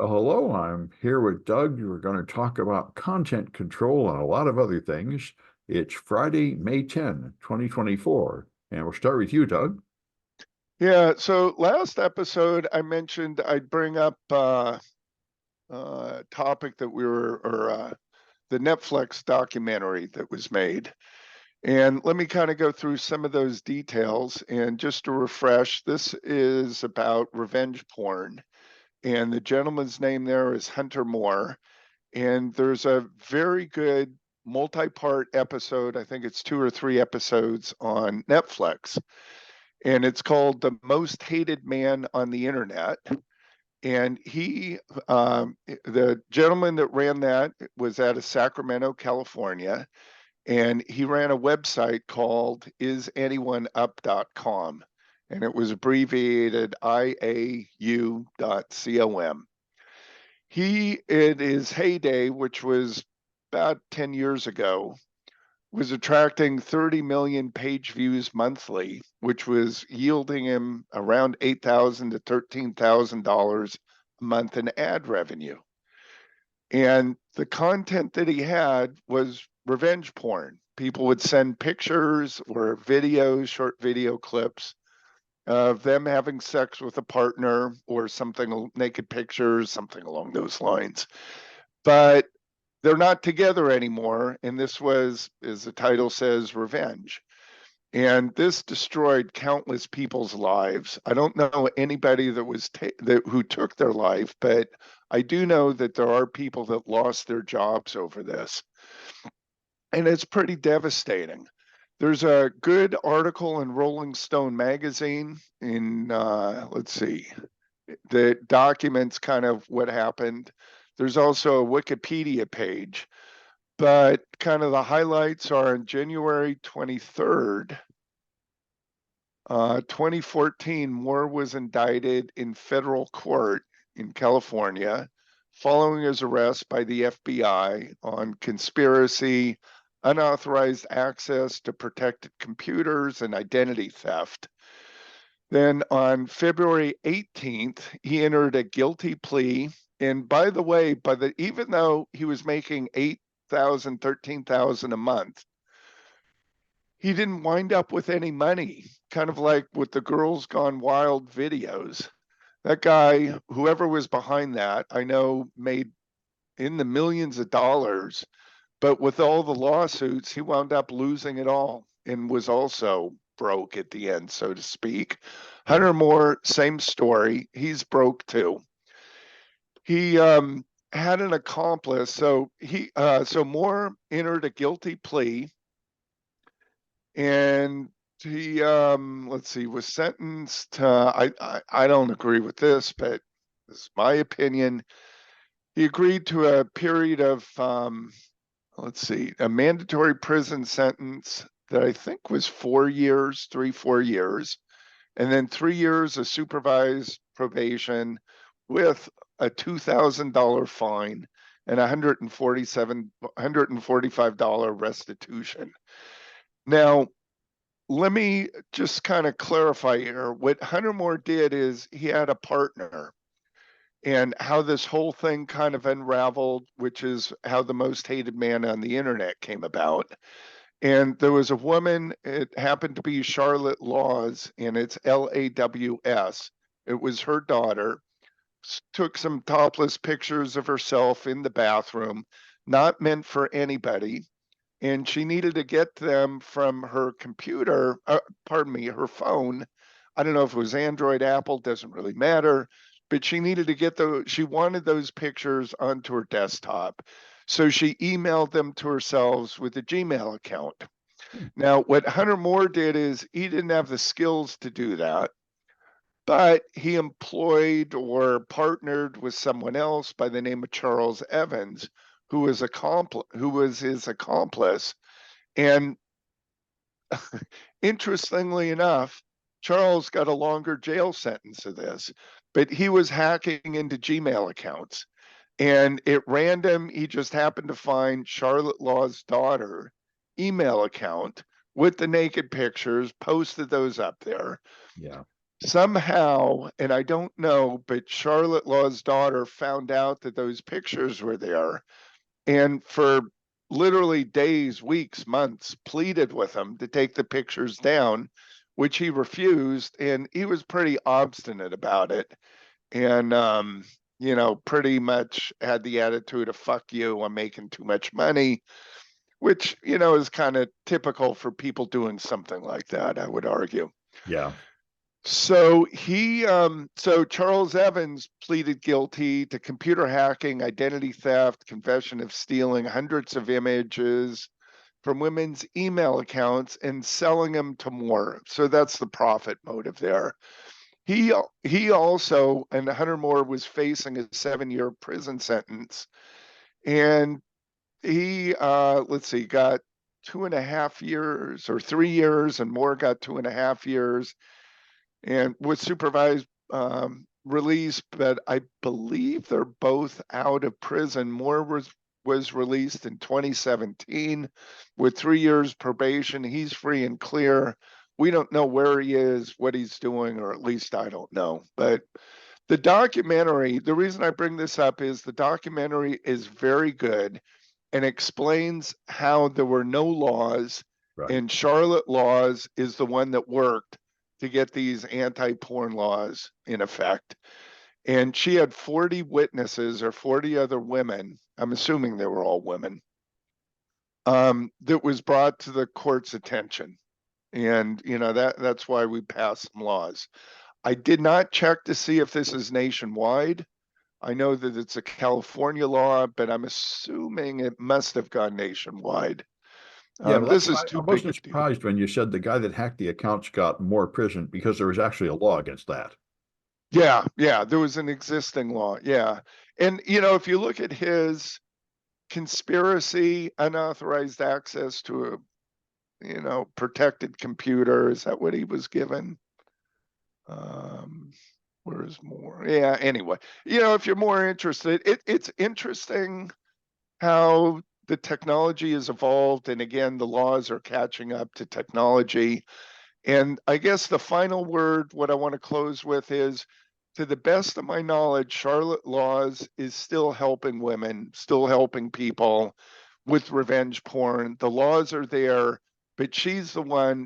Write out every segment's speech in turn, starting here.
Well, hello, I'm here with Doug. We're going to talk about content control and a lot of other things. It's Friday, May 10, 2024. And we'll start with you, Doug. Yeah, so last episode I mentioned I'd bring up topic that the Netflix documentary that was made. And let me kind of go through some of those details. And just to refresh, this is about revenge porn. And the gentleman's name there is Hunter Moore. And there's a very good multi-part episode. I think it's 2 or 3 episodes on Netflix. And it's called The Most Hated Man on the Internet. And the gentleman that ran that was out of Sacramento, California, and he ran a website called isanyoneUp.com, and it was abbreviated IAU.com. He, in his heyday, which was about 10 years ago, was attracting 30 million page views monthly, which was yielding him around $8,000 to $13,000 a month in ad revenue. And the content that he had was revenge porn. People would send pictures or videos, short video clips of them having sex with a partner or something, naked pictures, something along those lines. But they're not together anymore. And this was, as the title says, revenge. And this destroyed countless people's lives. I don't know anybody who took their life, but I do know that there are people that lost their jobs over this. And it's pretty devastating. There's a good article in Rolling Stone magazine let's see, that documents kind of what happened. There's also a Wikipedia page, but kind of the highlights are on January 23rd, 2014, Moore was indicted in federal court in California following his arrest by the FBI on conspiracy, unauthorized access to protected computers, and identity theft. Then on February 18th, he entered a guilty plea. And by the way, even though he was making $8,000, $13,000 a month, he didn't wind up with any money, kind of like with the Girls Gone Wild videos. That guy, whoever was behind that, I know made in the millions of dollars, but with all the lawsuits, he wound up losing it all and was also broke at the end, so to speak. Yeah. Hunter Moore, same story. He's broke too. He had an accomplice. So Moore entered a guilty plea, and he let's see, was sentenced. I don't agree with this, but this is my opinion. He agreed to a period of let's see, a mandatory prison sentence that I think was 4 years, 4 years, and then 3 years of supervised probation with a $2,000 fine and $145 restitution. Now, let me just kind of clarify here. What Hunter Moore did is he had a partner, and how this whole thing kind of unraveled, which is how The Most Hated Man on the Internet came about. And there was a woman, it happened to be Charlotte Laws, and it's Laws. It was her daughter, took some topless pictures of herself in the bathroom, not meant for anybody. And she needed to get them from her computer, her phone. I don't know if it was Android, Apple, doesn't really matter, but she wanted those pictures onto her desktop. So she emailed them to herself with a Gmail account. Now, what Hunter Moore did is he didn't have the skills to do that, but he employed or partnered with someone else by the name of Charles Evans, who was his accomplice. And interestingly enough, Charles got a longer jail sentence of this, but he was hacking into Gmail accounts. And at random, he just happened to find Charlotte Law's daughter email account with the naked pictures, posted those up there. Yeah. somehow, and I don't know, but Charlotte Law's daughter found out that those pictures were there, and for literally days, weeks, months, pleaded with him to take the pictures down, which he refused, and he was pretty obstinate about it. And pretty much had the attitude of "fuck you, I'm making too much money," which is kind of typical for people doing something like that, I would argue. Yeah. So Charles Evans pleaded guilty to computer hacking, identity theft, confession of stealing hundreds of images from women's email accounts and selling them to Moore. So that's the profit motive there. He also, and Hunter Moore, was facing a 7-year prison sentence, and he let's see, got 2.5 years or 3 years, and Moore got 2.5 years, and was supervised release. But I believe they're both out of prison. Moore was released in 2017 with 3 years probation. He's free and clear. We don't know where he is, what he's doing, or at least I don't know. But the documentary, the reason I bring this up is the documentary is very good and explains how there were no laws, Right. and Charlotte Laws is the one that worked to get these anti-porn laws in effect. And she had 40 witnesses, or 40 other women, I'm assuming they were all women, that was brought to the court's attention. And that's why we passed some laws. I did not check to see if this is nationwide. I know that it's a California law, but I'm assuming it must have gone nationwide. Yeah, well, that's This is why I too big a wasn't deal. surprised when you said the guy that hacked the accounts got more prison because there was actually a law against that. Yeah, yeah, there was an existing law. Yeah. And, if you look at his conspiracy, unauthorized access to a, protected computer, is that what he was given? Um, where's more? Yeah, anyway, if you're more interested, it's interesting how the technology has evolved. And again, the laws are catching up to technology. And I guess the final word, what I want to close with is, to the best of my knowledge, Charlotte Laws is still helping women, still helping people with revenge porn. The laws are there, but she's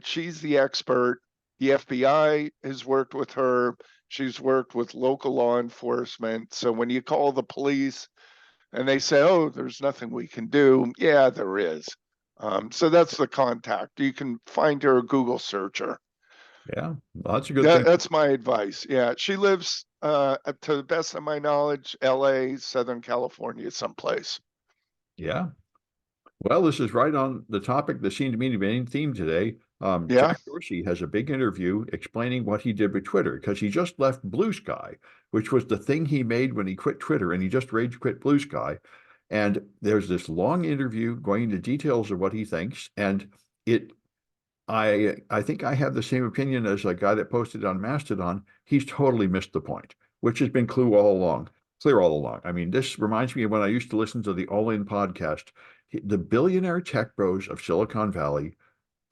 she's the expert. The FBI has worked with her. She's worked with local law enforcement. So when you call the police and they say, "Oh, there's nothing we can do," yeah, there is. So that's the contact. You can find her, Google search her. Yeah, well, that's a good That, thing. that's my advice. Yeah, she lives, to the best of my knowledge, LA, Southern California, someplace. Yeah. Well, this is right on the topic that seemed to me to be main theme today. Yeah. Jack Dorsey has a big interview explaining what he did with Twitter because he just left Blue Sky, which was the thing he made when he quit Twitter, and he just rage quit Blue Sky. And there's this long interview going into details of what he thinks, and it I think I have the same opinion as a guy that posted on Mastodon. He's totally missed the point, which has been clear all along. I mean, this reminds me of when I used to listen to the All In podcast. The billionaire tech bros of Silicon Valley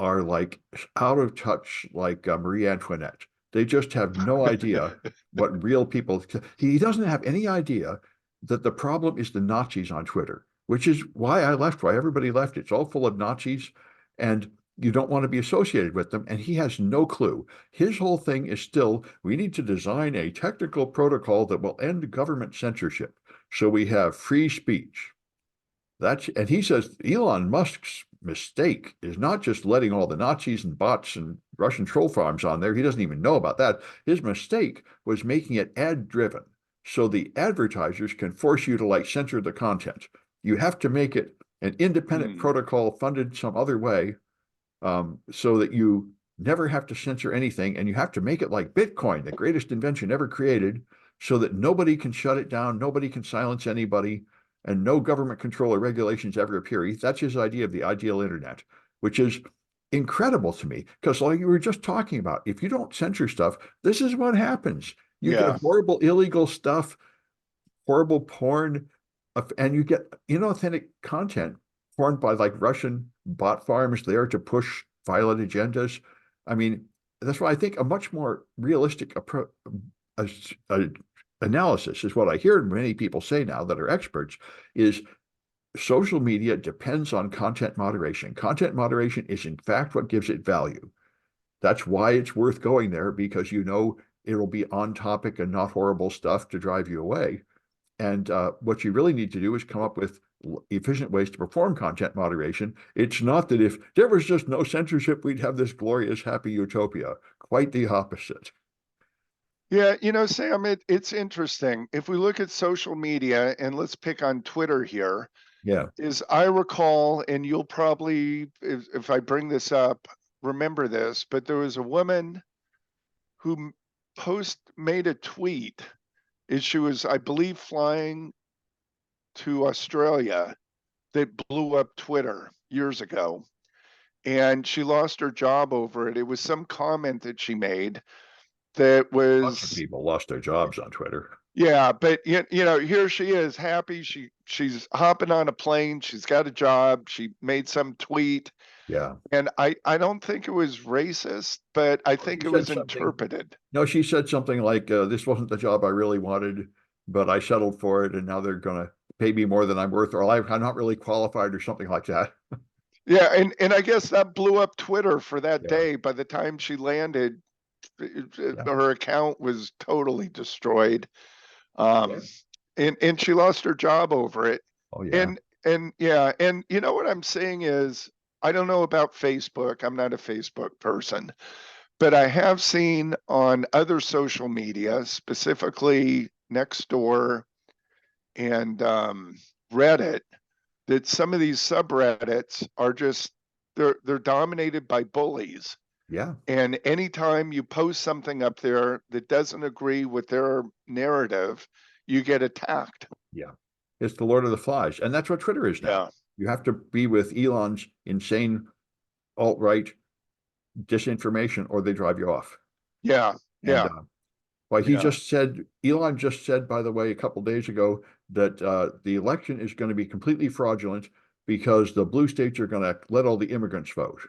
are like out of touch, like Marie Antoinette. They just have no idea what real people. He doesn't have any idea that the problem is the Nazis on Twitter, which is why I left, why everybody left. It's all full of Nazis, and you don't want to be associated with them. And he has no clue. His whole thing is still, we need to design a technical protocol that will end government censorship. So we have free speech. And he says Elon Musk's mistake is not just letting all the Nazis and bots and Russian troll farms on there. He doesn't even know about that. His mistake was making it ad driven. So the advertisers can force you to like censor the content. You have to make it an independent Hmm. protocol funded some other way, so that you never have to censor anything. And you have to make it like Bitcoin, the greatest invention ever created, so that nobody can shut it down, nobody can silence anybody, and no government control or regulations ever appear. That's his idea of the ideal internet, which is incredible to me because, like you were just talking about, if you don't censor stuff, this is what happens. You get Yeah. horrible illegal stuff, horrible porn, and you get inauthentic content formed by like Russian bot farms there to push violent agendas. I mean, that's why I think a much more realistic approach, analysis is what I hear many people say now that are experts is social media depends on content moderation. Content moderation is in fact what gives it value. That's why it's worth going there, because you know it'll be on topic and not horrible stuff to drive you away. And what you really need to do is come up with efficient ways to perform content moderation. It's not that if there was just no censorship, we'd have this glorious, happy utopia. Quite the opposite. Yeah, Sam, it's interesting. If we look at social media, and let's pick on Twitter here, Yeah. is I recall, and you'll probably, if I bring this up, remember this, but there was a woman who made a tweet as she was, I believe, flying to Australia that blew up Twitter years ago. And she lost her job over it. It was some comment that she made that Lots of was, people lost their jobs on Twitter. yeah, but here she is happy. She's hopping on a plane. She's got a job. She made some tweet, Yeah. and I don't think it was racist, but I She think it said was something. interpreted. No, she said something like, "This wasn't the job I really wanted, but I settled for it, and now they're going to pay me more than I'm worth, or I'm not really qualified," or something like that. Yeah, and I guess that blew up Twitter for that Yeah. day. By the time she landed, Yeah. her account was totally destroyed. Yeah. Um, and she lost her job over it. Oh, yeah. And yeah, and what I'm saying is, I don't know about Facebook. I'm not a Facebook person, but I have seen on other social media, specifically Nextdoor and Reddit, that some of these subreddits are just, they're dominated by bullies. Yeah. And anytime you post something up there that doesn't agree with their narrative, you get attacked. Yeah. It's the Lord of the Flies. And that's what Twitter is now. Yeah, You have to be with Elon's insane alt-right disinformation or they drive you off. yeah, And yeah, well, yeah. Elon just said, by the way, a couple days ago that the election is going to be completely fraudulent because the blue states are going to let all the immigrants vote.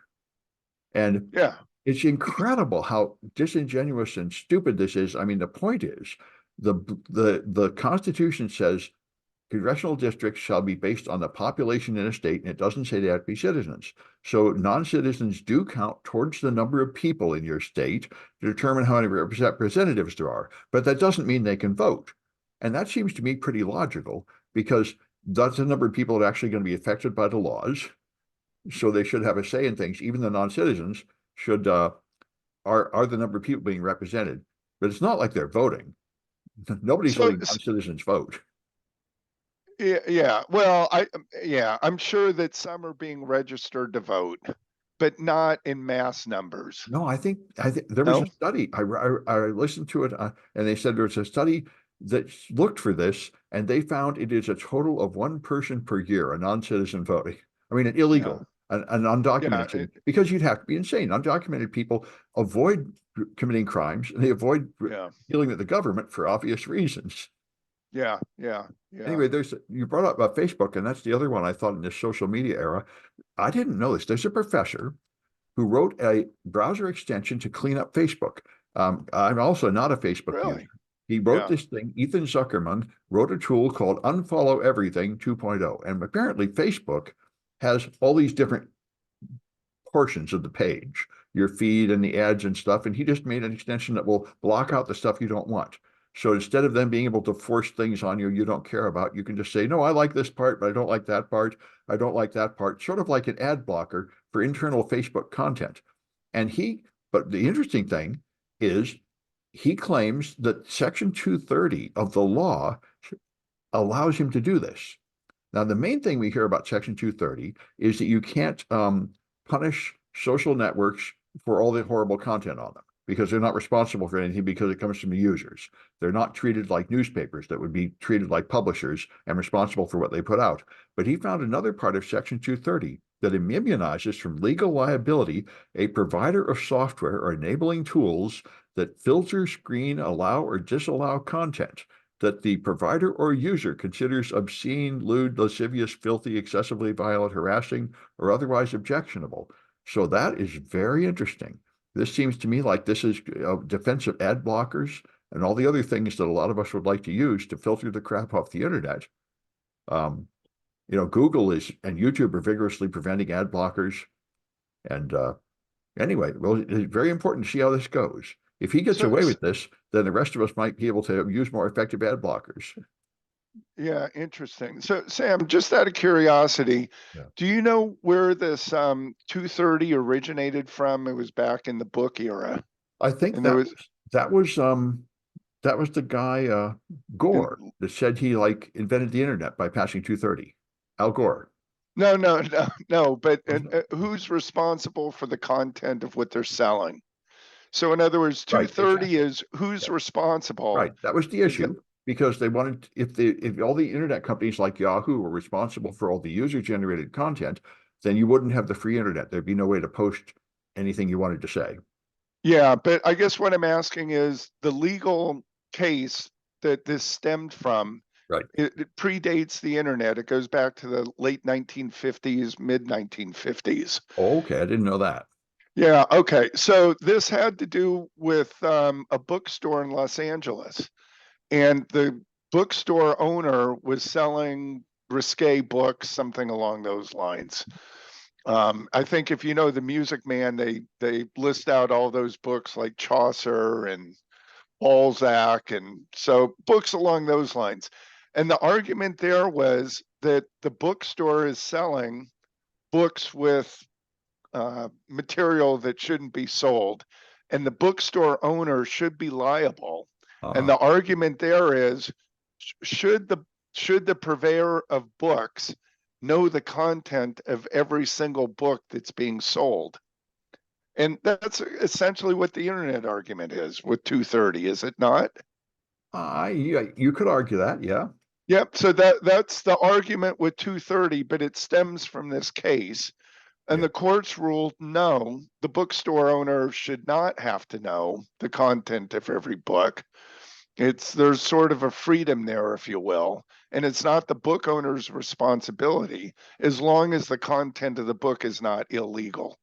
And Yeah. it's incredible how disingenuous and stupid this is. I mean, the point is, the Constitution says congressional districts shall be based on the population in a state, and it doesn't say they have to be citizens. So non-citizens do count towards the number of people in your state to determine how many representatives there are. But that doesn't mean they can vote. And that seems to me pretty logical because that's the number of people that are actually going to be affected by the laws. So they should have a say in things. Even the non-citizens should are the number of people being represented. But it's not like they're voting. Nobody's So letting non-citizens vote. yeah, yeah. Well, I'm sure that some are being registered to vote, but not in mass numbers. No, I think there was a No? study. I listened to it, and they said there was a study that looked for this, and they found it is a total of one person per year, a non-citizen voting. I mean, an Yeah. illegal, an Yeah. undocumented citizen, because you'd have to be insane. Undocumented people avoid committing crimes, and they avoid Yeah. dealing with the government for obvious reasons. Yeah. Yeah. Yeah. Anyway, you brought up about Facebook, and that's the other one I thought in this social media era. I didn't know this. There's a professor who wrote a browser extension to clean up Facebook. I'm also not a Facebook user. Really? He wrote Yeah. this thing. Ethan Zuckerman wrote a tool called Unfollow Everything 2.0. And apparently, Facebook has all these different portions of the page, your feed and the ads and stuff. And he just made an extension that will block out the stuff you don't want. So instead of them being able to force things on you you don't care about, you can just say, no, I like this part, but I don't like that part. I don't like that part. Sort of like an ad blocker for internal Facebook content. But the interesting thing is he claims that Section 230 of the law allows him to do this. Now, the main thing we hear about Section 230 is that you can't punish social networks for all the horrible content on them because they're not responsible for anything because it comes from the users. They're not treated like newspapers that would be treated like publishers and responsible for what they put out. But he found another part of Section 230 that immunizes from legal liability a provider of software or enabling tools that filter, screen, allow, or disallow content that the provider or user considers obscene, lewd, lascivious, filthy, excessively violent, harassing, or otherwise objectionable. So that is very interesting. This seems to me like this is defensive ad blockers and all the other things that a lot of us would like to use to filter the crap off the internet. Um, Google is and YouTube are vigorously preventing ad blockers. And anyway, well, it's very important to see how this goes. If he gets So, away with this, then the rest of us might be able to use more effective ad blockers. yeah, interesting. So, Sam, just out of curiosity, Yeah. do you know where this 230 originated from? It was back in the book era, I think and there was that was the guy Gore that said he like invented the internet by passing 230. Al Gore. no. But Wasn't it? who's responsible for the content of what they're selling? So, in other words, Right, 230 exactly. is who's Yeah. responsible? Right. That was the Is that, issue because they wanted if all the internet companies like Yahoo were responsible for all the user generated content, then you wouldn't have the free internet. There'd be no way to post anything you wanted to say. yeah, but I guess what I'm asking is the legal case that this stemmed from. Right. It predates the internet. It goes back to the late 1950s, mid 1950s. Oh, okay. I didn't know that. Yeah, okay. So this had to do with a bookstore in Los Angeles. And the bookstore owner was selling risque books, something along those lines. I think if you know the Music Man, they list out all those books like Chaucer and Balzac, and so books along those lines. And the argument there was that the bookstore is selling books with material that shouldn't be sold, and the bookstore owner should be liable. And Uh, the argument there is, should the purveyor of books know the content of every single book that's being sold? And that's essentially what the internet argument is with 230, is it not? yeah, you could argue that. Yeah. Yep. So that's the argument with 230, but it stems from this case. And Yeah. the courts ruled no, the bookstore owner should not have to know the content of every book. There's sort of a freedom there, if you will. And it's not the book owner's responsibility as long as the content of the book is not illegal.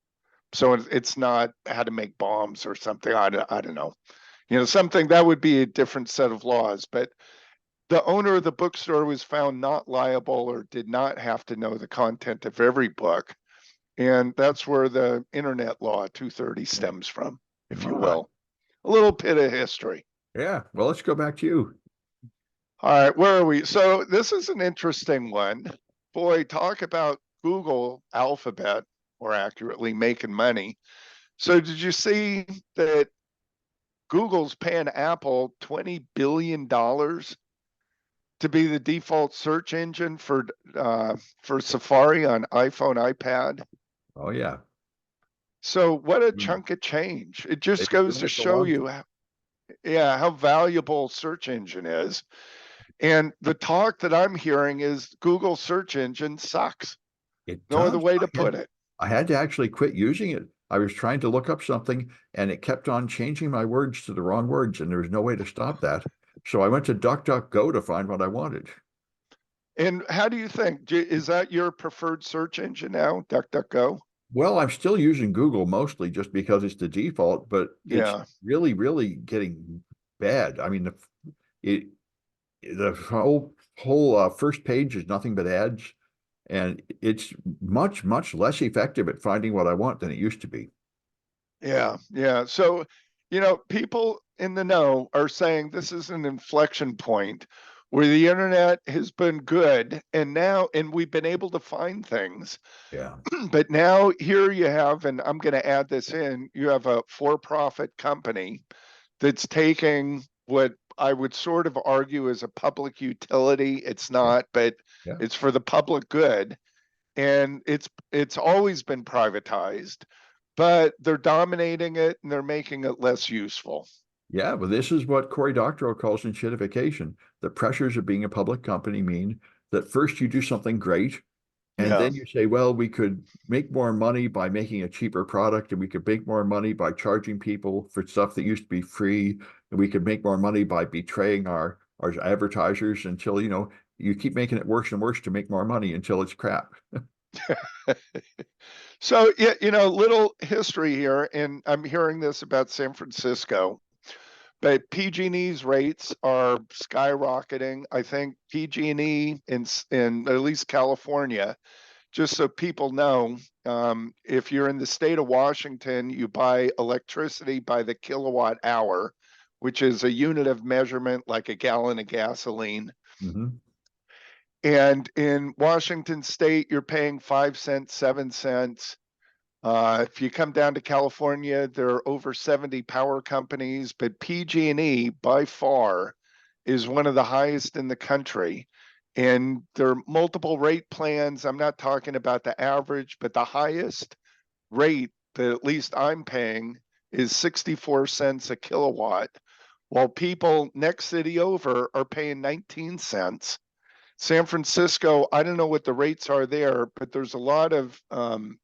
So it's not how to make bombs or something. I don't know. Something that would be a different set of laws. But the owner of the bookstore was found not liable or did not have to know the content of every book. And that's where the internet law 230 stems from, if you Ah, will. A little bit of history. yeah. Well, let's go back to you. All right, where are we? So this is an interesting one. Boy, talk about Google Alphabet, more accurately, making money. So did you see that Google's paying Apple $20 billion to be the default search engine for Safari on iPhone, iPad? Oh, yeah. So what a Mm. chunk of change. It They've just been goes doing to it for a show long you, time. yeah, how valuable search engine is. And the talk that I'm hearing is Google search engine sucks. It No other does. way to put it. I had to actually quit using it. I was trying to look up something and it kept on changing my words to the wrong words, and there was no way to stop that. So I went to DuckDuckGo to find what I wanted. And how do you think? Is that your preferred search engine now, DuckDuckGo? Well, I'm still using Google mostly just because it's the default, but it's Yeah. really, really getting bad. I mean, it the whole first page is nothing but ads, and it's much, much less effective at finding what I want than it used to be. Yeah. So, people in the know are saying this is an inflection point where the internet has been good and we've been able to find things. Yeah, But now here you have, and I'm going to add this in, you have a for-profit company that's taking what I would sort of argue is a public utility. It's yeah, not, but yeah. it's for the public good. And it's always been privatized, but they're dominating it and they're making it less useful. Yeah, but this is what Cory Doctorow calls enshittification. The pressures of being a public company mean that first you do something great, and Yeah. then you say, well, we could make more money by making a cheaper product, and we could make more money by charging people for stuff that used to be free, and we could make more money by betraying our advertisers until, you keep making it worse and worse to make more money until it's crap. So, yeah, little history here, and I'm hearing this about San Francisco, but PG&E's rates are skyrocketing. I think PG&E in at least California, just so people know, if you're in the state of Washington, you buy electricity by the kilowatt hour, which is a unit of measurement like a gallon of gasoline. Mhm. And in Washington state, you're paying 5 cents, 7 cents. If you come down to California, there are over 70 power companies, but PG&E by far is one of the highest in the country. And there are multiple rate plans. I'm not talking about the average, but the highest rate that at least I'm paying is 64 cents a kilowatt, while people next city over are paying 19 cents. San Francisco, I don't know what the rates are there, but there's a lot of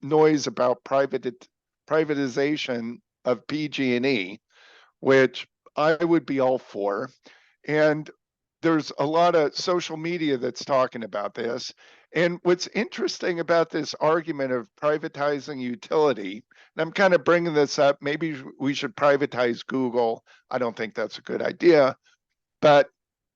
noise about privatization of PG&E, which I would be all for. And there's a lot of social media that's talking about this. And what's interesting about this argument of privatizing utility, and I'm kind of bringing this up, maybe we should privatize Google. I don't think that's a good idea, but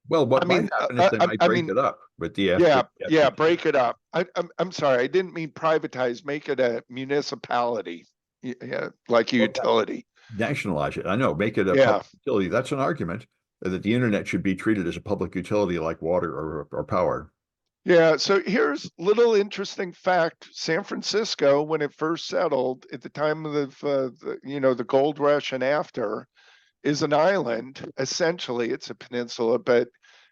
Well, I what might mean, happen is they might I break mean, it up with the yeah, FTC. break it up. I'm sorry, I didn't mean privatize. Make it a municipality, yeah, like a Well, utility. nationalize it. I know, make it a Yeah, public utility. That's an argument that the internet should be treated as a public utility like water or power. yeah. So here's little interesting fact: San Francisco, when it first settled at the time of the gold rush and after, is an island. Essentially, it's a peninsula, but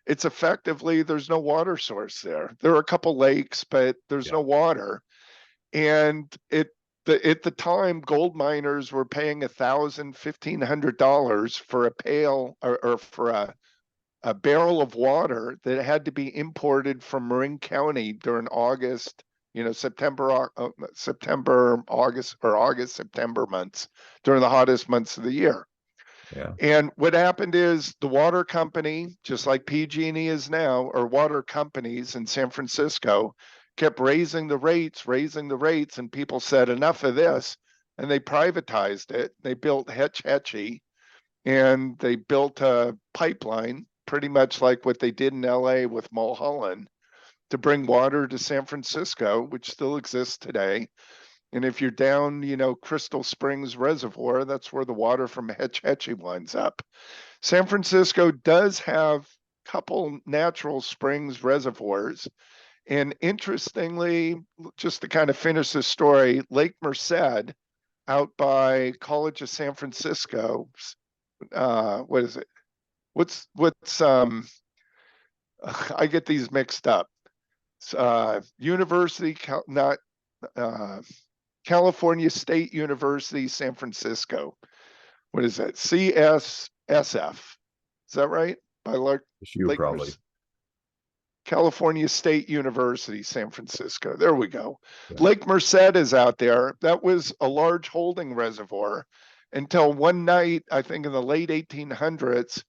it's effectively there's no water source there. There are a couple lakes, but there's Yeah. no water. And at the time, gold miners were paying $1,000, $1,500 for a pail or for a barrel of water that had to be imported from Marin County during August, September, August, or August, September months during the hottest months of the year. Yeah. And what happened is the water company, just like PG&E is now, or water companies in San Francisco, kept raising the rates, and people said enough of this, and they privatized it. They built Hetch Hetchy, and they built a pipeline, pretty much like what they did in LA with Mulholland, to bring water to San Francisco, which still exists today. And if you're down, Crystal Springs Reservoir, that's where the water from Hetch Hetchy winds up. San Francisco does have a couple natural springs reservoirs. And interestingly, just to kind of finish the story, Lake Merced out by College of San Francisco, what is it? What's I get these mixed up. University, not uh, California State University, San Francisco. What is that? CSSF. Is that right? By It's you Lake probably. California State University, San Francisco. There we go. Yeah. Lake Merced is out there. That was a large holding reservoir until one night, I think in the late 1800s,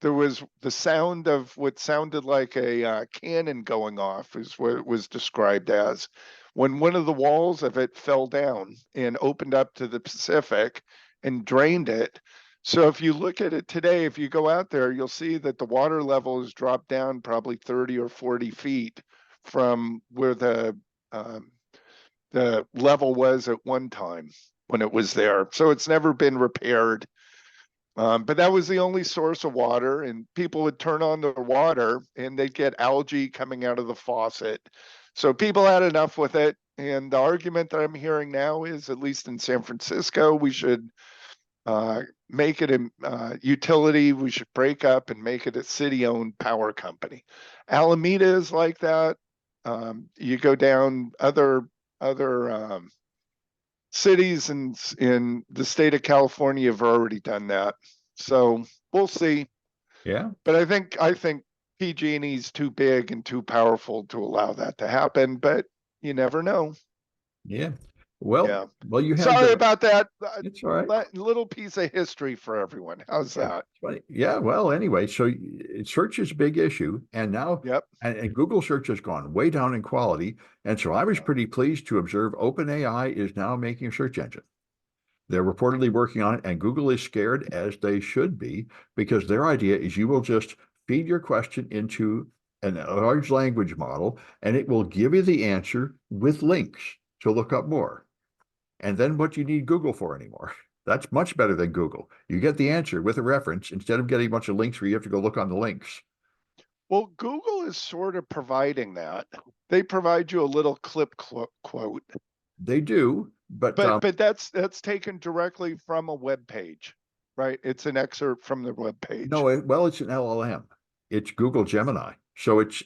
there was the sound of what sounded like a cannon going off, is what it was described as, when one of the walls of it fell down and opened up to the Pacific and drained it. So if you look at it today, if you go out there, you'll see that the water level has dropped down probably 30 or 40 feet from where the level was at one time when it was there. So it's never been repaired. But that was the only source of water, and people would turn on the water and they'd get algae coming out of the faucet. So people had enough with it. And the argument that I'm hearing now is, at least in San Francisco, we should make it a utility. We should break up and make it a city-owned power company. Alameda is like that. You go down other cities in the state of California have already done that. So we'll see. Yeah. But I think PG&E is too big and too powerful to allow that to happen. But you never know. Yeah. Well, Yeah. well, you had Sorry the. about that. It's all right. Little piece of history for everyone. How's Yeah, that? it's funny. Yeah. Well, anyway, so search is a big issue, and now Yep. and Google search has gone way down in quality, and so I was Yeah. pretty pleased to observe OpenAI is now making a search engine. They're reportedly working on it, and Google is scared, as they should be, because their idea is you will just feed your question into a large language model, and it will give you the answer with links to look up more. And then what do you need Google for anymore? That's much better than Google. You get the answer with a reference instead of getting a bunch of links where you have to go look on the links. Well, Google is sort of providing that. They provide you a little clip quote, They do, but but that's taken directly from a web page, right? It's an excerpt from the web page. no, well, it's an LLM. It's Google Gemini. So it's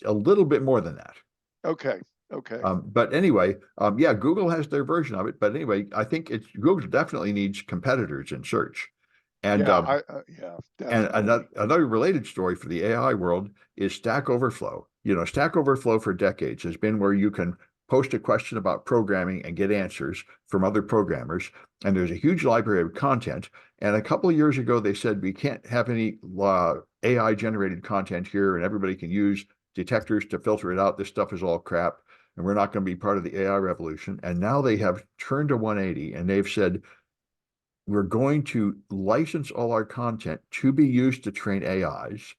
a little bit more than that. Okay. Okay. But anyway, yeah, Google has their version of it. But anyway, I think it's Google definitely needs competitors in search. And Yeah, yeah, and definitely. another related story for the AI world is Stack Overflow. You know, Stack Overflow for decades has been where you can post a question about programming and get answers from other programmers. And there's a huge library of content. And a couple of years ago, they said we can't have any AI generated content here, and everybody can use detectors to filter it out. This stuff is all crap, and we're not going to be part of the AI revolution. And now they have turned to 180, and they've said we're going to license all our content to be used to train AIs.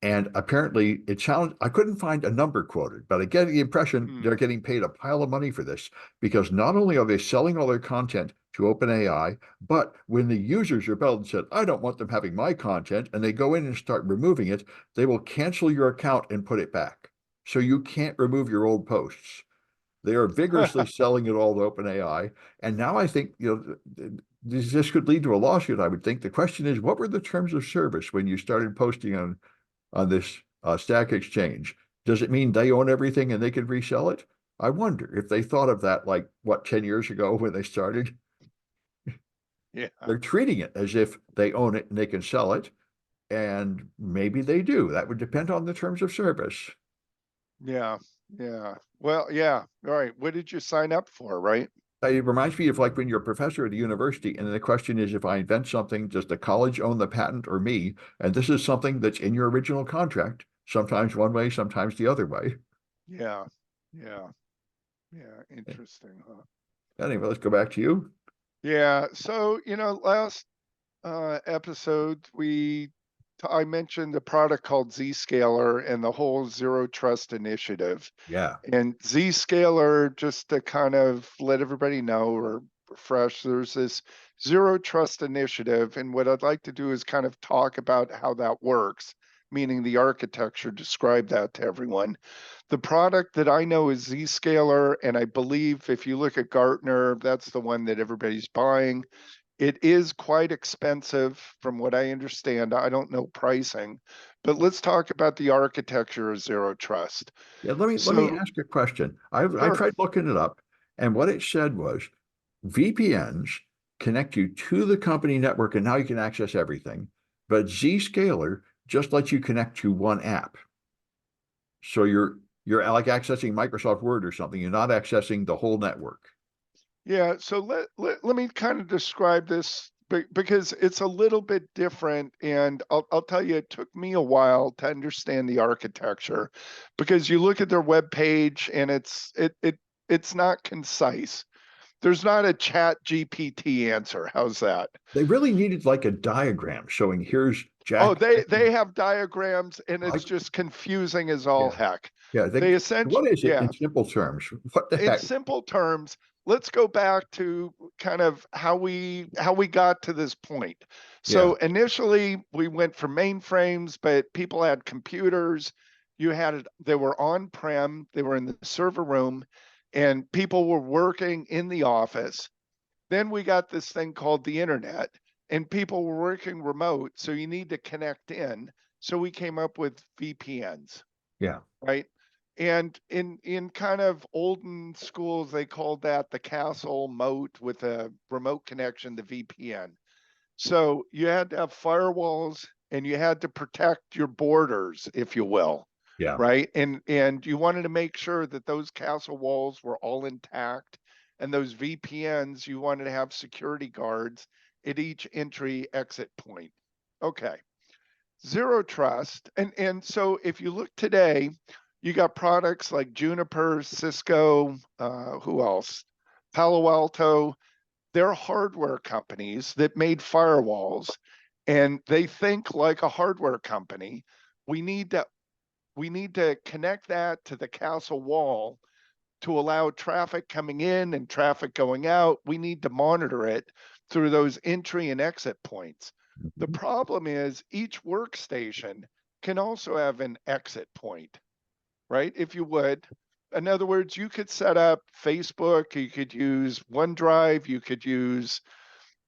And apparently, it sounds, I couldn't find a number quoted, but I get the impression Hmm. they're getting paid a pile of money for this because not only are they selling all their content to OpenAI, but when the users rebelled and said, I don't want them having my content, and they go in and start removing it, they will cancel your account and put it back. So you can't remove your old posts. They are vigorously selling it all to OpenAI. And now I think, this could lead to a lawsuit, I would think. The question is, what were the terms of service when you started posting on this Stack Exchange? Does it mean they own everything and they can resell it? I wonder if they thought of that like, what, 10 years ago when they started? Yeah. They're treating it as if they own it and they can sell it. And maybe they do. That would depend on the terms of service. Yeah. Yeah. Well, yeah. All right. What did you sign up for, right? It reminds me of like when you're a professor at a university, and the question is, if I invent something, does the college own the patent or me? And this is something that's in your original contract, sometimes one way, sometimes the other way. Yeah. Yeah. Yeah. Interesting, huh? Anyway, let's go back to you. Yeah. So, last episode, I mentioned a product called Zscaler and the whole zero trust initiative. Yeah. And Zscaler, just to kind of let everybody know or refresh, there's this zero trust initiative. And what I'd like to do is kind of talk about how that works, meaning the architecture, describe that to everyone. The product that I know is Zscaler, and I believe if you look at Gartner, that's the one that everybody's buying. It is quite expensive from what I understand. I don't know pricing, but let's talk about the architecture of zero trust. Yeah, let me So, ask a question. I sure. tried looking it up, and what it said was VPNs connect you to the company network, and now you can access everything. But Zscaler just lets you connect to one app. So you're like accessing Microsoft Word or something. You're not accessing the whole network. Yeah, so let me kind of describe this because it's a little bit different, and I'll tell you, it took me a while to understand the architecture because you look at their web page and it's not concise. There's not a chat GPT answer. How's that? They really needed like a diagram showing here's Oh, Jack. they have diagrams and I, it's just confusing as all yeah, heck. yeah. They essentially, What is it yeah, in simple terms? What the in heck? simple terms, let's go back to kind of how we got to this point. Yeah, So initially we went from mainframes, but people had computers. They were on-prem, they were in the server room, and people were working in the office. Then we got this thing called the internet, and people were working remote, so you need to connect in. So we came up with VPNs, yeah, right? And in kind of olden schools, they called that the castle moat with a remote connection, the VPN. So you had to have firewalls and you had to protect your borders, if you will, yeah, right? And you wanted to make sure that those castle walls were all intact And those VPNs, you wanted to have security guards at each entry exit point. Okay. Zero trust. And so if you look today, you got products like Juniper, Cisco, who else? Palo Alto. They're hardware companies that made firewalls, and they think like a hardware company. We need to connect that to the castle wall to allow traffic coming in and traffic going out. We need to monitor it through those entry and exit points. The Mhm. problem is each workstation can also have an exit point, right? If you would. In other words, you could set up Facebook, you could use OneDrive, you could use,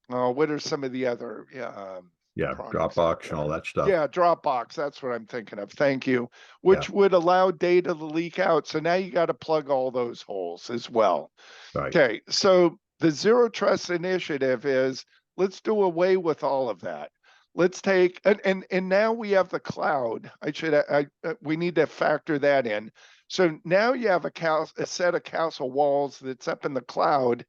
what are some of the other Yeah, products out Dropbox and all there? that stuff. Yeah, Dropbox, that's what I'm thinking of. Thank you. Yeah, Which would allow data to leak out. So now you got to plug all those holes as well. right. Okay, so the zero trust initiative is let's do away with all of that. Let's take and now we have the cloud. We need to factor that in. So now you have a set of castle walls that's up in the cloud,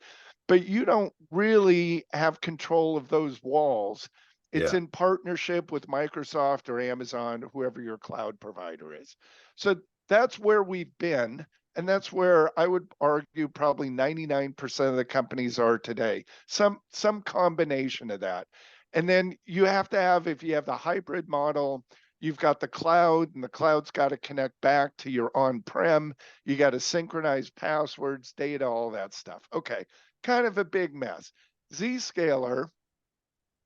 but you don't really have control of those walls. It's Yeah. in partnership with Microsoft or Amazon, whoever your cloud provider is. So that's where we've been. And that's where I would argue probably 99% of the companies are today. Some combination of that. And then you have to have, if you have the hybrid model, you've got the cloud, and the cloud's got to connect back to your on-prem. You got to synchronize passwords, data, all that stuff. Okay, kind of a big mess. Zscaler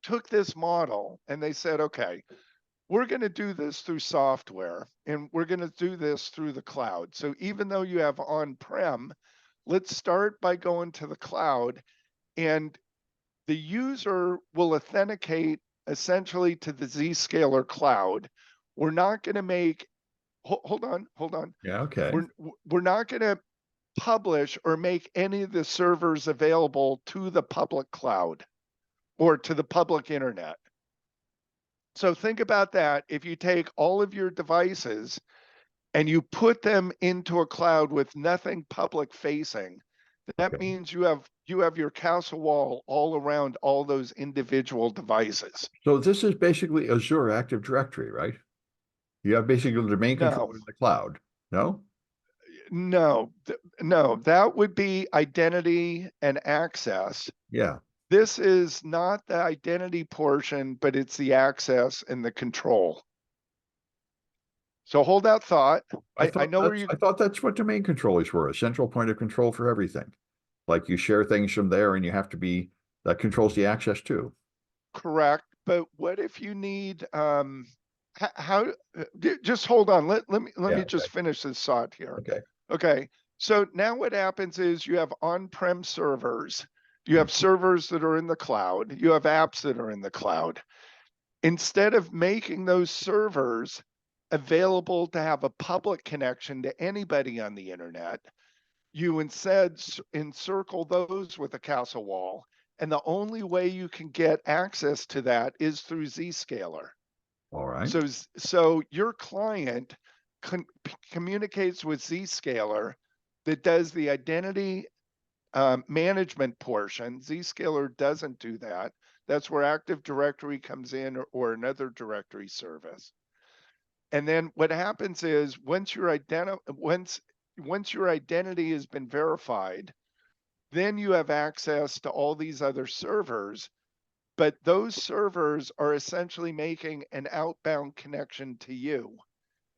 took this model and they said, okay, we're going to do this through software and we're going to do this through the cloud. So even though you have on-prem, let's start by going to the cloud, and the user will authenticate essentially to the Zscaler cloud. We're not going to make, hold on. Yeah, okay. We're not going to publish or make any of the servers available to the public cloud or to the public internet. So think about that. If you take all of your devices and you put them into a cloud with nothing public facing, that Okay. means you have your castle wall all around all those individual devices. So this is basically Azure Active Directory, right? You have basically the domain control No, in the cloud. No? no, that would be identity and access. Yeah. This is not the identity portion, but it's the access and the control. So hold that thought. I know where you, I thought that's what domain controllers were, a central point of control for everything. Like you share things from there and you have to be that controls the access too. correct, but what if you need how just hold on. Let Yeah, me just finish this thought here. okay. Okay. So now what happens is you have on-prem servers. You have servers that are in the cloud. You have apps that are in the cloud. Instead of making those servers available to have a public connection to anybody on the internet, you instead encircle those with a castle wall. And the only way you can get access to that is through Zscaler. All right. So your client communicates with Zscaler that does the identity management portion. Zscaler doesn't do that. That's where Active Directory comes in, or another directory service. And then what happens is once your identity has been verified, then you have access to all these other servers, but those servers are essentially making an outbound connection to you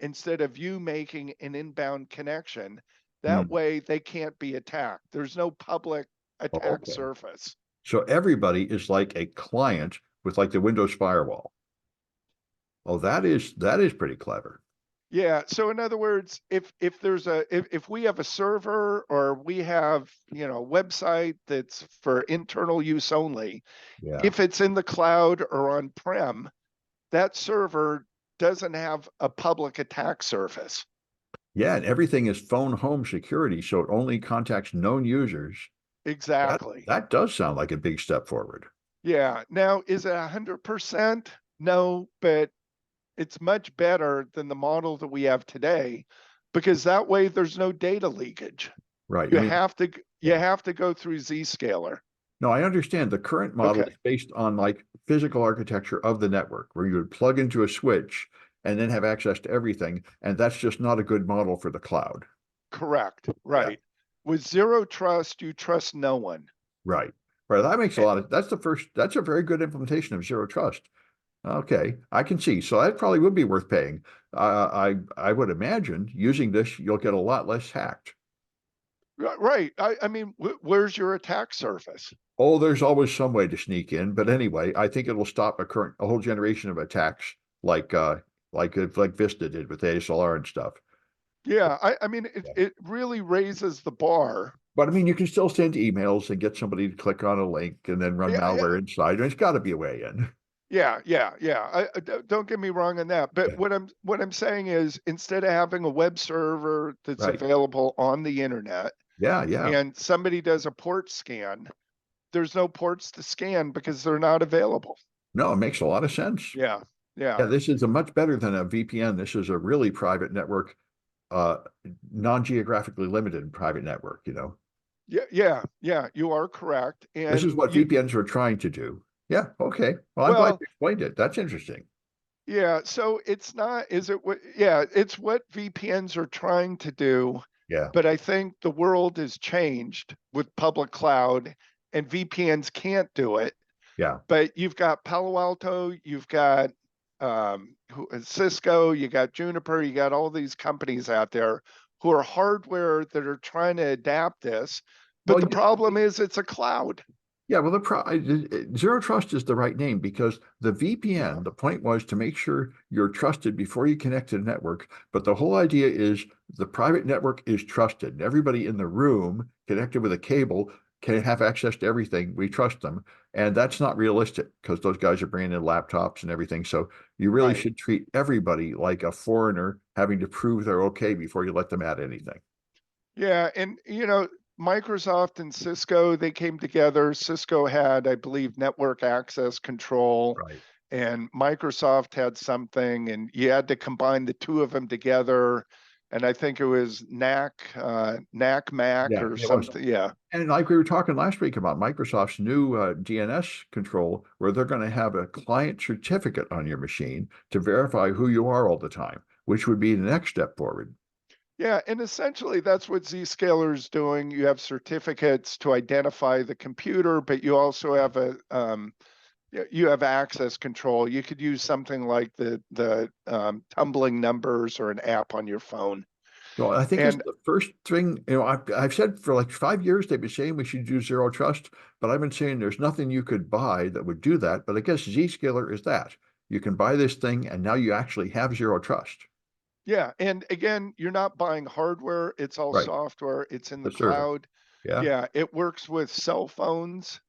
instead of you making an inbound connection. That Hmm. way they can't be attacked. There's no public Oh, attack okay. surface. So everybody is like a client with like the Windows firewall. Oh, that is pretty clever. Yeah. So in other words, if we have a server or we have, a website that's for internal use only, Yeah. if it's in the cloud or on-prem, that server doesn't have a public attack surface. Yeah, and everything is phone home security, so it only contacts known users. Exactly. That does sound like a big step forward. Yeah. Now, is it 100%? No, but it's much better than the model that we have today, because that way there's no data leakage. Right. You You mean have to you Yeah. have to go through Zscaler. No, I understand the current model Okay, is based on like physical architecture of the network where you would plug into a switch and then have access to everything. And that's just not a good model for the cloud. correct. Yeah. Right. With zero trust, you trust no one. Right. Right. That makes a Eh, lot of, that's a very good implementation of zero trust. Okay. I can see. So that probably would be worth paying. I would imagine using this, you'll get a lot less hacked. Right. I mean, where's your attack surface? Oh, there's always some way to sneak in. But anyway, I think it will stop a whole generation of attacks like Vista did with ASLR and stuff. Yeah, I mean, Yeah. it really raises the bar. But I mean, you can still send emails and get somebody to click on a link and then run Yeah, yeah, malware inside. And it's got to be a way in. yeah. Don't get me wrong on that. But Yeah. what I'm saying is, instead of having a web server that's Right. available on the internet, Yeah. Yeah. and somebody does a port scan, there's no ports to scan because they're not available. No, it makes a lot of sense. Yeah, Yeah, yeah, this is a much better than a VPN. This is a really private network, uh, non-geographically limited private network, you know. yeah. You are correct. This is And what VPNs are trying to do. Yeah, okay. Well, I'm glad well, you explained it. That's interesting. yeah. So it's not. Is it what? Yeah, it's what VPNs are trying to do. Yeah, But I think the world has changed with public cloud, and VPNs can't do it. yeah. But you've got Palo Alto, you've got Cisco, you got Juniper, you got all these companies out there who are hardware that are trying to adapt this. But Well, the problem is it's a cloud. yeah, well, zero trust is the right name because the Yeah. VPN, the point was to make sure you're trusted before you connect to the network. But the whole idea is the private network is trusted. And everybody in the room connected with a cable can have access to everything. We trust them. And that's not realistic because those guys are bringing in laptops and everything. So you really Right. should treat everybody like a foreigner having to prove they're okay before you let them add anything. Yeah, and Microsoft and Cisco, they came together. Cisco had, I believe, network access control, Right. and Microsoft had something, and you had to combine the two of them together. And I think it was NAC Mac Yeah, or it was. something. Yeah, And like we were talking last week about Microsoft's new DNS control, where they're going to have a client certificate on your machine to verify who you are all the time, which would be the next step forward. yeah, and essentially that's what Zscaler is doing. You have certificates to identify the computer, but you also have you have access control. You could use something like the tumbling numbers or an app on your phone. So I think it's And the first thing, I've said for like 5 years, they've been saying we should do zero trust, but I've been saying there's nothing you could buy that would do that. But I guess Zscaler is that. You can buy this thing and now you actually have zero trust. yeah, and again, you're not buying hardware, it's all Right. software, it's in the The service. cloud. Yeah. Yeah, it works with cell phones.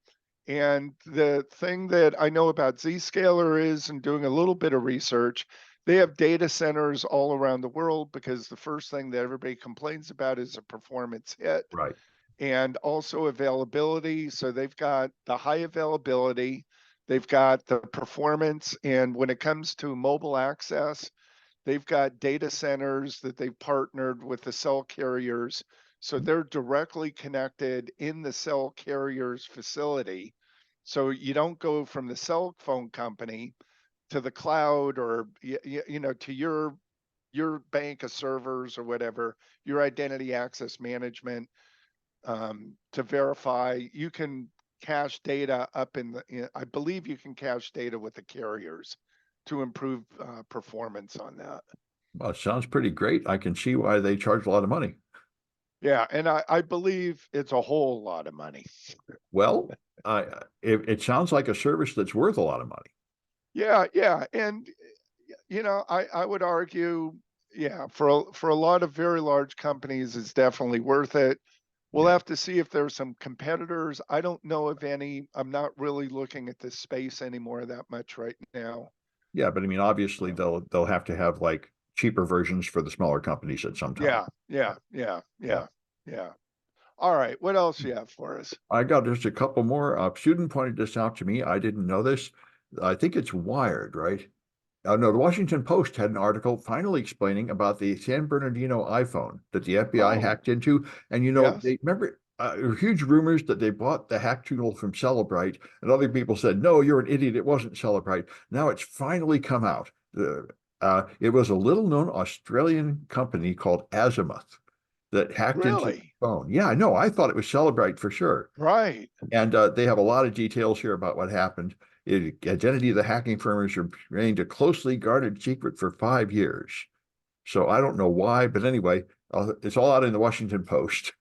And the thing that I know about Zscaler is, and doing a little bit of research, they have data centers all around the world because the first thing that everybody complains about is a performance hit Right. and also availability. So they've got the high availability, they've got the performance, and when it comes to mobile access, they've got data centers that they've partnered with the cell carriers. So they're directly connected in the cell carrier's facility. So you don't go from the cell phone company to the cloud or to your bank of servers or whatever, your identity access management, to verify. You can cache data up I believe you can cache data with the carriers to improve performance on that. Well, it sounds pretty great. I can see why they charge a lot of money. Yeah, and I believe it's a whole lot of money. Well, it sounds like a service that's worth a lot of money. Yeah, and I would argue, yeah, for a lot of very large companies, it's definitely worth it. We'll Yeah. have to see if there's some competitors. I don't know of any. I'm not really looking at this space anymore that much right now. Yeah, but I mean, obviously So, they'll have to have like cheaper versions for the smaller companies at some time. yeah. Yeah. Yeah. All right. What else you have for us? I got just a couple more. A student pointed this out to me. I didn't know this. I think it's Wired, right? No, the Washington Post had an article finally explaining about the San Bernardino iPhone that the FBI Oh, hacked into. And yes. they remember there were huge rumors that they bought the hack tool from Celebrite, and other people said, "No, you're an idiot. It wasn't Celebrite." Now it's finally come out. It was a little-known Australian company called Azimuth that hacked into the Really? phone. Yeah, no, I thought it was Celebrite for sure. Right. And they have a lot of details here about what happened. Identity of the hacking firm has remained a closely guarded secret for 5 years. So I don't know why, but anyway, it's all out in the Washington Post.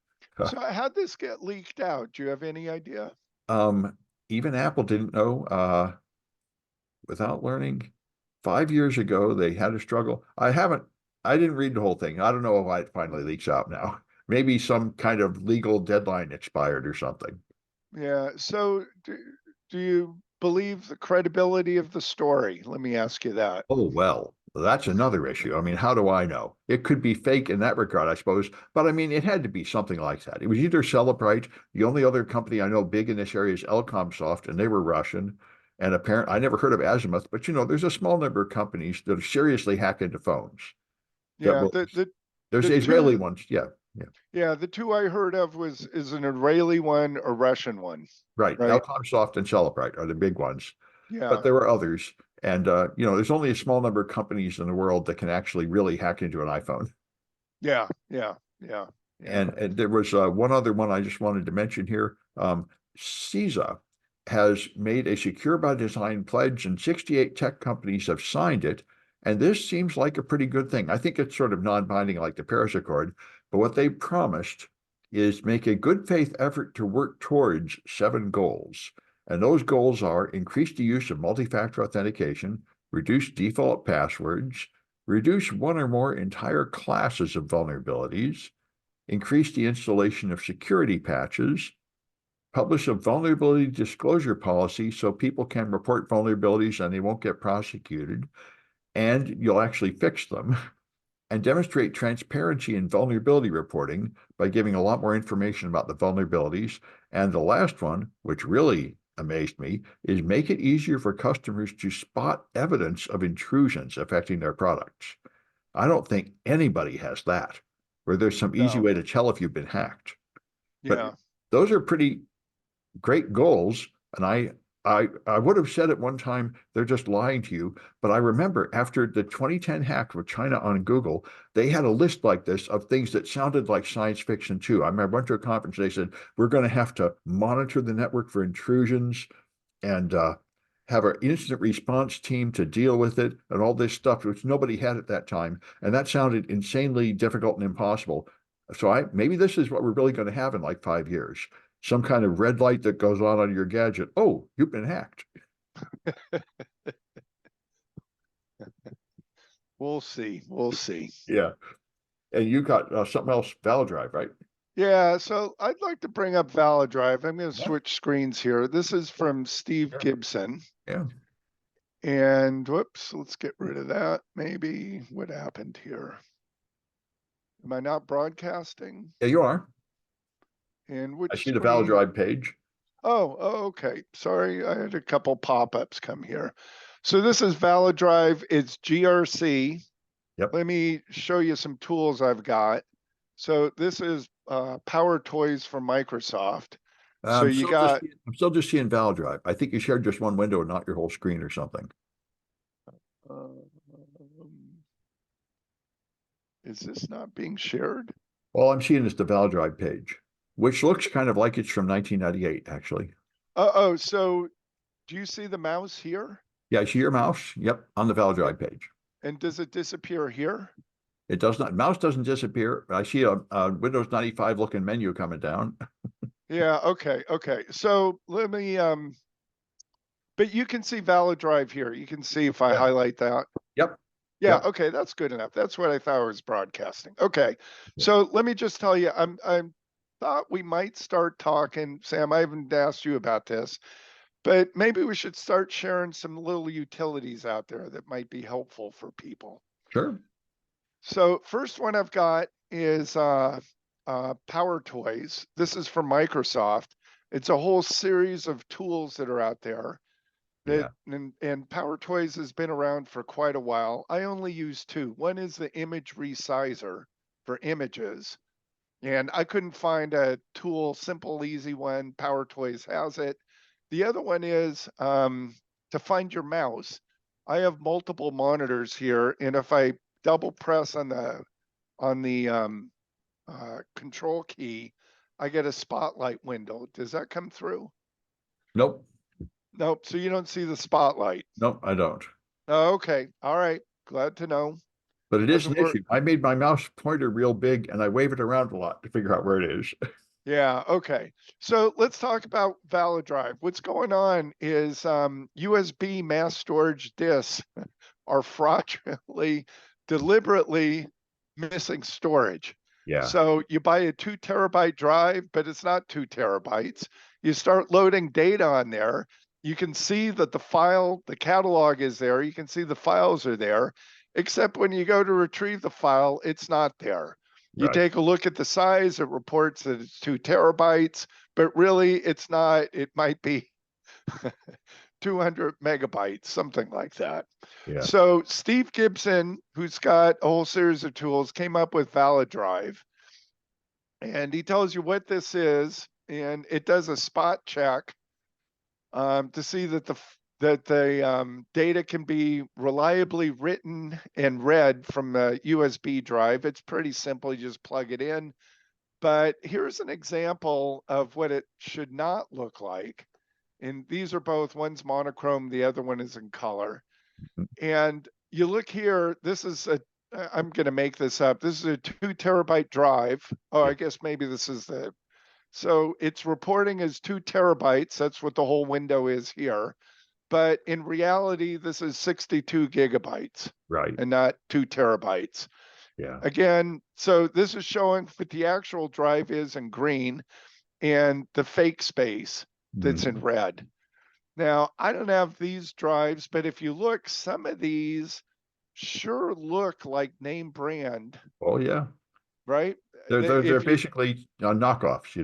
So how'd this get leaked out? Do you have any idea? Um, Even Apple didn't know without learning. 5 years ago, they had a struggle. I didn't read the whole thing. I don't know why it finally leaks out now. Maybe some kind of legal deadline expired or something. Yeah. So do you believe the credibility of the story? Let me ask you that. Oh, well, that's another issue. I mean, how do I know? It could be fake in that regard, I suppose. But I mean, it had to be something like that. It was either Celebrite. The only other company I know big in this area is Elcomsoft, and they were Russian. And apparently, I never heard of Azimuth, but there's a small number of companies that seriously hack into phones. That Yeah, will, there's the Israeli two ones. Yeah, yeah, yeah, the two I heard of was is an Israeli one, a Russian one, right. right? Elcomsoft and Celebrite are the big ones, but Yeah, there were others. And there's only a small number of companies in the world that can actually really hack into an iPhone. yeah, yeah, yeah, yeah. And there was one other one I just wanted to mention here. CISA has made a secure by design pledge, and 68 tech companies have signed it. And this seems like a pretty good thing. I think it's sort of non-binding like the Paris Accord, but what they promised is make a good faith effort to work towards 7 goals. And those goals are increase the use of multi-factor authentication, reduce default passwords, reduce one or more entire classes of vulnerabilities, increase the installation of security patches, publish a vulnerability disclosure policy so people can report vulnerabilities and they won't get prosecuted, and you'll actually fix them, and demonstrate transparency in vulnerability reporting by giving a lot more information about the vulnerabilities. And the last one, which really amazed me, is make it easier for customers to spot evidence of intrusions affecting their products. I don't think anybody has that, where there's some easy No, way to tell if you've been hacked. But yeah, those are pretty great goals. And I would have said at one time, they're just lying to you. But I remember after the 2010 hack of China on Google, they had a list like this of things that sounded like science fiction too. I remember I went to a conference, they said, we're going to have to monitor the network for intrusions and have an instant response team to deal with it and all this stuff, which nobody had at that time. And that sounded insanely difficult and impossible. So maybe this is what we're really going to have in like 5 years. Some kind of red light that goes on your gadget. Oh, you've been hacked. we'll see, we'll see. Yeah. And you got something else, Valid Drive, right? Yeah, so I'd like to bring up Valid Drive. I'm going to Yeah. switch screens here. This is from Steve Sure. Gibson. Yeah. And whoops, let's get rid of that. Maybe what happened here? Am I not broadcasting? Yeah, you are. And I which see the Valid screen? Drive page. Oh, okay. Sorry, I had a couple pop-ups come here. So this is Valid Drive. It's GRC. Yep. Let me show you some tools I've got. So this is Power Toys from Microsoft. So I'm you still just got, I'm still just seeing Valid Drive. I think you shared just one window and not your whole screen or something. um, is this not being shared? All I'm seeing is the Valid Drive page, which looks kind of like it's from 1998, actually. Oh, so do you see the mouse here? Yeah, I see your mouse. Yep, on the Valid Drive page. And does it disappear here? It does not, mouse doesn't disappear. I see a Windows 95 looking menu coming down. Yeah, okay. So let me but you can see Valid Drive here. You can see if I Yeah. highlight that. Yep. Yeah, Yep. okay, that's good enough. That's what I thought I was broadcasting. Okay. So let me just tell you, I'm thought we might start talking, Sam, I haven't asked you about this, but maybe we should start sharing some little utilities out there that might be helpful for people. Sure. So first one I've got is Power Toys. This is from Microsoft. It's a whole series of tools that are out there that Yeah. and Power Toys has been around for quite a while. I only use two. One is the image resizer for images, And I couldn't find a tool, simple, easy one. Power Toys has it. The other one is to find your mouse. I have multiple monitors here, and if I double press on the control key, I get a spotlight window. Does that come through? Nope. Nope. So you don't see the spotlight. Nope, I don't. Oh, okay. All right. Glad to know. But it is an Doesn't work. issue. I made my mouse pointer real big and I wave it around a lot to figure out where it is. Yeah, okay. So let's talk about Valid Drive. What's going on is USB mass storage disks are fraudulently, deliberately missing storage. Yeah, So you buy a 2 terabyte drive, but it's not 2 terabytes. You start loading data on there. You can see that the catalog is there. You can see the files are there, except when you go to retrieve the file, it's not there. You right. take a look at the size, it reports that it's 2 terabytes, but really it's not. It might be 200 megabytes, something like that. Yeah, So Steve Gibson, who's got a whole series of tools, came up with Valid Drive, and he tells you what this is, and it does a spot check to see that the data can be reliably written and read from a USB drive. It's pretty simple. You just plug it in. But here's an example of what it should not look like. And these are both, one's monochrome, the other one is in color. And you look here, this is I'm going to make this up. This is a 2 terabyte drive. Oh, yeah, I guess maybe this is so it's reporting as 2 terabytes. That's what the whole window is here. But in reality, this is 62 gigabytes right. and not 2 terabytes. Yeah. Again, so this is showing what the actual drive is in green and the fake space that's in Mhm. red. Now, I don't have these drives, but if you look, some of these sure look like name brand, Oh, yeah. right? They're If you basically knockoffs,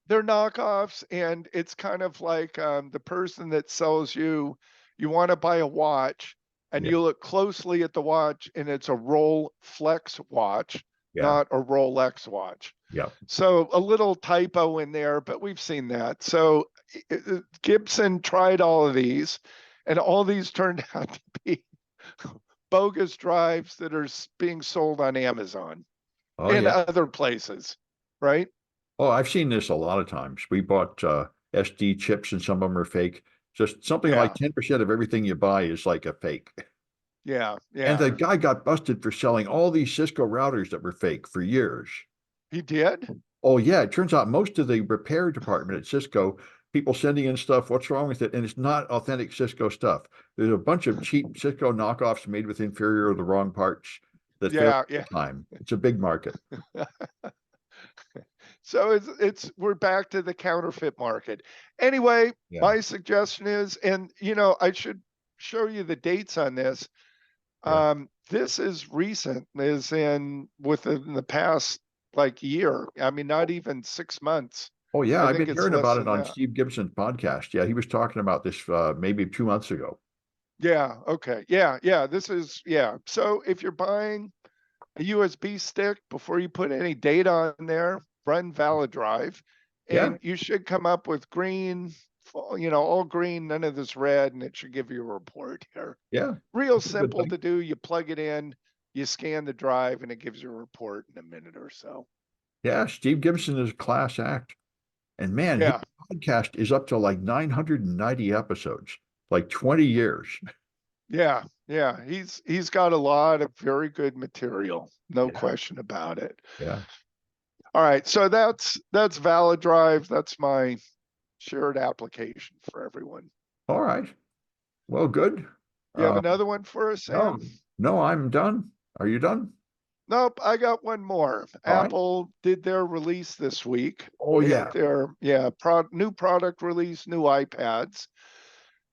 they're knockoffs, and it's kind of like the person that sells you, you want to buy a watch, and Yeah, you look closely at the watch, and it's a Rolex watch, yeah, not a Rolex watch. yeah. So a little typo in there, but we've seen that. So Gibson tried all of these, and all these turned out to be bogus drives that are being sold on Amazon Oh, and yeah. other places, right? Oh, I've seen this a lot of times. We bought SD chips and some of them are fake. Just something like Yeah, 10% of everything you buy is like a fake. yeah, And yeah. the guy got busted for selling all these Cisco routers that were fake for years. He did? Oh, yeah. It turns out most of the repair department at Cisco, people sending in stuff, what's wrong with it? And it's not authentic Cisco stuff. There's a bunch of cheap Cisco knockoffs made with inferior or the wrong parts that fail Yeah, all yeah. the time. It's a big market. So it's we're back to the counterfeit market. Anyway, Yeah. my suggestion is, and I should show you the dates on this. Yeah. This is recent, is in within the past like year. I mean, not even 6 months. Oh, yeah. I I've think been it's hearing less about it than on that. Steve Gibson's podcast. Yeah. He was talking about this maybe 2 months ago. Yeah, okay. Yeah, yeah. This is yeah. So if you're buying a USB stick before you put any data on there, run Valid Drive, Yeah. and you should come up with green, all green, none of this red, and it should give you a report here. Yeah. Real That's a good simple thing. to do. You plug it in, you scan the drive, and it gives you a report in a minute or so. Yeah. Steve Gibson is a class act. And man, his Yeah, podcast is up to like 990 episodes, like 20 years. yeah, yeah. He's got a lot of very good material, no Yeah. question about it. Yeah. All right, so that's Valid Drive. That's my shared application for everyone. All right. Well, good. You have Uh, another one for us, no, Sam? no, I'm done. Are you done? Nope, I got one more. All right. Apple did their release this week. Oh, They had yeah. their new product release, new iPads.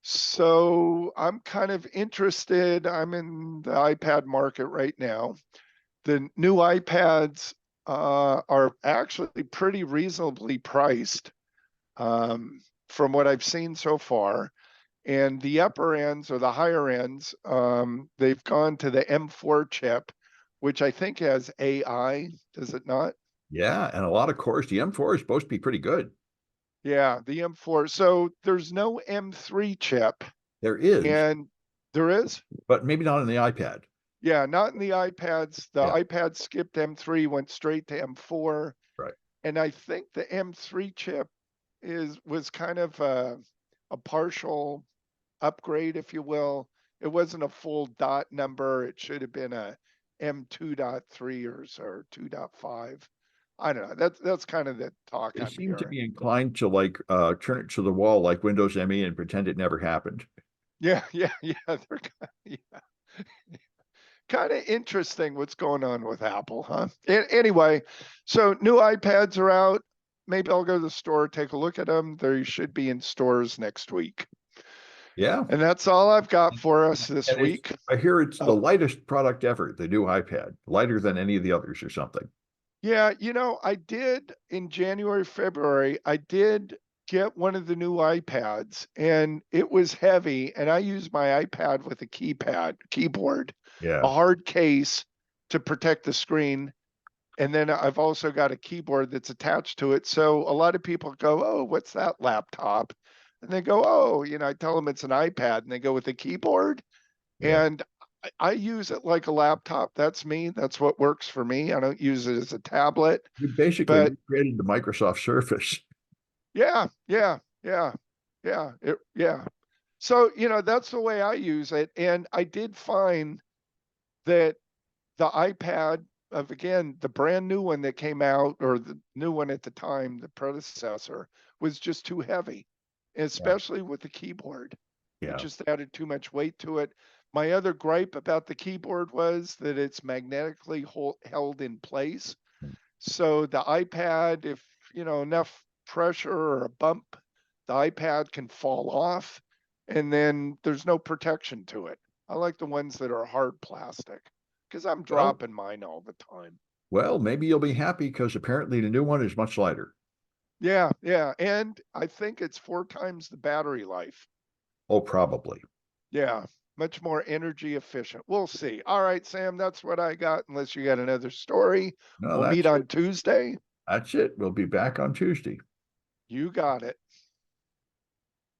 So I'm kind of interested. I'm in the iPad market right now. The new iPads are actually pretty reasonably priced from what I've seen so far. And the upper ends or the higher ends, they've gone to the M4 chip, which I think has AI, does it not? Yeah, and a lot of cores. The M4 is supposed to be pretty good. Yeah, the M4. So there's no M3 chip, There is, and there is? but maybe not on the iPad. Yeah, not in the iPads. The Yeah, iPad skipped M3, went straight to M4. right. And I think the M3 chip was kind of a partial upgrade, if you will. It wasn't a full dot number. It should have been a M2.3 or 2.5. I don't know. That's kind of the talk They I'm seem to hearing. be inclined to like turn it to the wall like Windows ME and pretend it never happened. Yeah, yeah, yeah. Yeah. Kind of interesting what's going on with Apple, huh? Anyway, so new iPads are out. Maybe I'll go to the store, take a look at them. They should be in stores next week. Yeah. And that's all I've got for us this And it's, week. I hear it's the Oh, lightest product ever, the new iPad, lighter than any of the others or something. yeah, I did in January, February, I did get one of the new iPads and it was heavy. And I use my iPad with a keyboard, a Yeah. hard case to protect the screen. And then I've also got a keyboard that's attached to it. So a lot of people go, "Oh, what's that laptop?" And they go, "Oh, I tell them it's an iPad," and they go with a keyboard. Yeah. And I use it like a laptop. That's me. That's what works for me. I don't use it as a tablet. You basically But recreated the Microsoft Surface. yeah, yeah, yeah, yeah. So, that's the way I use it. And I did find that the iPad of, again, the brand new one that came out, or the new one at the time, the predecessor, was just too heavy, Yeah. especially with the keyboard. It Yeah. just added too much weight to it. My other gripe about the keyboard was that it's magnetically held in place. So the iPad, if enough pressure or a bump, the iPad can fall off, and then there's no protection to it. I like the ones that are hard plastic because I'm Well, dropping mine all the time. well, maybe you'll be happy because apparently the new one is much lighter. Yeah, yeah, and I think it's 4 times the battery life. Oh, probably. Yeah, much more energy efficient. We'll see. All right, Sam, that's what I got. Unless you got another story, No, we'll meet that's it. on Tuesday. That's it. We'll be back on Tuesday. You got it.